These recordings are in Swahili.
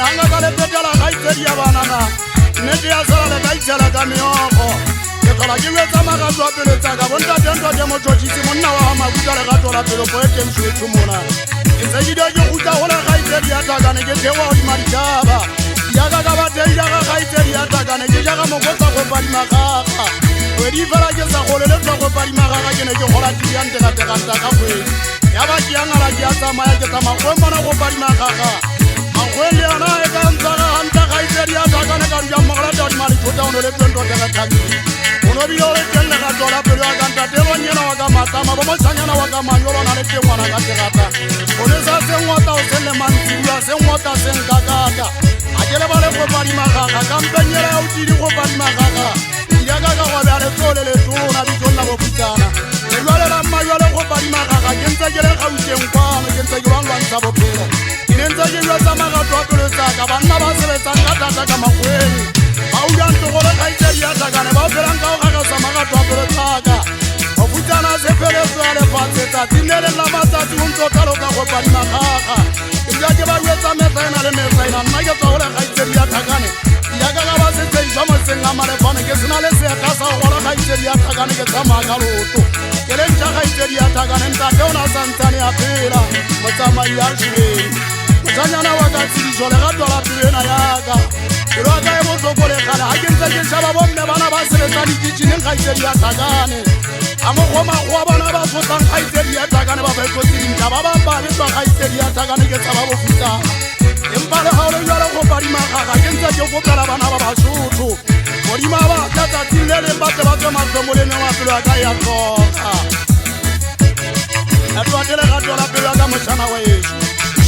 nanga ka le petela ga itsedi ya banana nnete ya sala le ka itsela ka meogo ke tlhola ke lwetsa magato a pelo tsaka bontatento ke motšotšhisi monna wa mabuta le gato la pelo poetemsuetso mona ke tsekidio ke gutla go le ga itsedi ya takane ke thewa godima ditaba yaka ka batei jaga ga itsedi ya takane ke jaga mokotsa go padimagaga kgwedi fela ke sa goleletswa go padimagaga ke ne ke gola tiri ya ntegateganta ka kgwedi ya ba ke ya ngala ke ya tsamaya ke tsamagwe mona go padimagaga magweng le yana e ka ntsaga ganta ga itsedi ya takane ka ruja mogolata godima lethota o no le twentotegatlhamile ono bile o le teng le ga tola pelo ya kanta telonyena wa ka matama bo motlhanyana wa ka manyolona le teng ngwana ka tegata o ne sa sengwata o sen le mantsibula sengwata senkakata a ke le ba le go padimagaga kampenyela ya o tidi go padimagaga ilakaka go bja letsole letona ditonna go putsana le lwalela mmajwale go padimagaga ke ntse ke le gauteng kwano ke ntse ke banlwantsha bophelo ke ne ntse ke jwetsa magato a pelo tsaka banna ba sebetsang ka thata ka magweng ba ujanto gore ga itsedi ya takane ba o phelang ka go gagasa magato a pelo tsaka go putsana sepheletso ya lefatshe tsatsi nne le nna matsatsi o ntse o tlhaloka go padimagaga ke bja ke ba jwetsa metsaena le metsaena nna ke tswa go le ga itsedi ya takane yaka ka ba setseiswa motseng a malefane ke sena le seeta sa go gola ga itsedi ya takane ke tsamaya ka loto ke le ntšha ga itsedi ya takane ntate o na santsane ya phela motsamai ya šweng motsanyana wa ka tsedišo le ga tola pelo ena yaka pelo ya ka e botlokolegale ga ke ntse ke šaba bomme bana ba sebetsa dikitšhineng ga itsedi ya takane a mokgomago wa bona ba sotlang ga itsedi ya takane ba fetotsedinka ba bang ba betswa ga itsedi ya takane ke tsaba bofutang empa le ga o le jalo go padimagaga ke ntse ke kopela bana ba basotho godimo ba ka tsatsing le leng batle ba tswe matlhomoleneng wa pelo ya ka ya tloga a tloate legato la pelo ya ka mošana wa ešo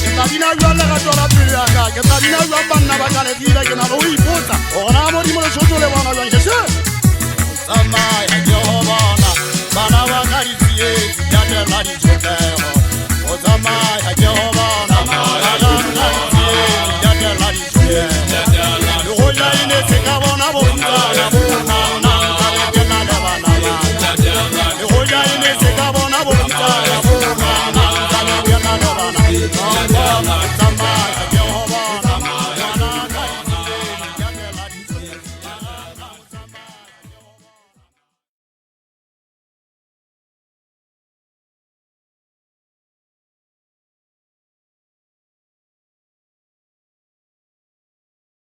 ke tabina jwang legato la pelo ya ka ke tabina jwang banna ba kalegile ke na le go ipotsa gona a modimo lesotho le bona jwang šešhe tsamaya ke go bona bana ba ka ditsietsi ya tela ditšhotlego go tsamaya ke go bona le go jaine se ka bona bofutana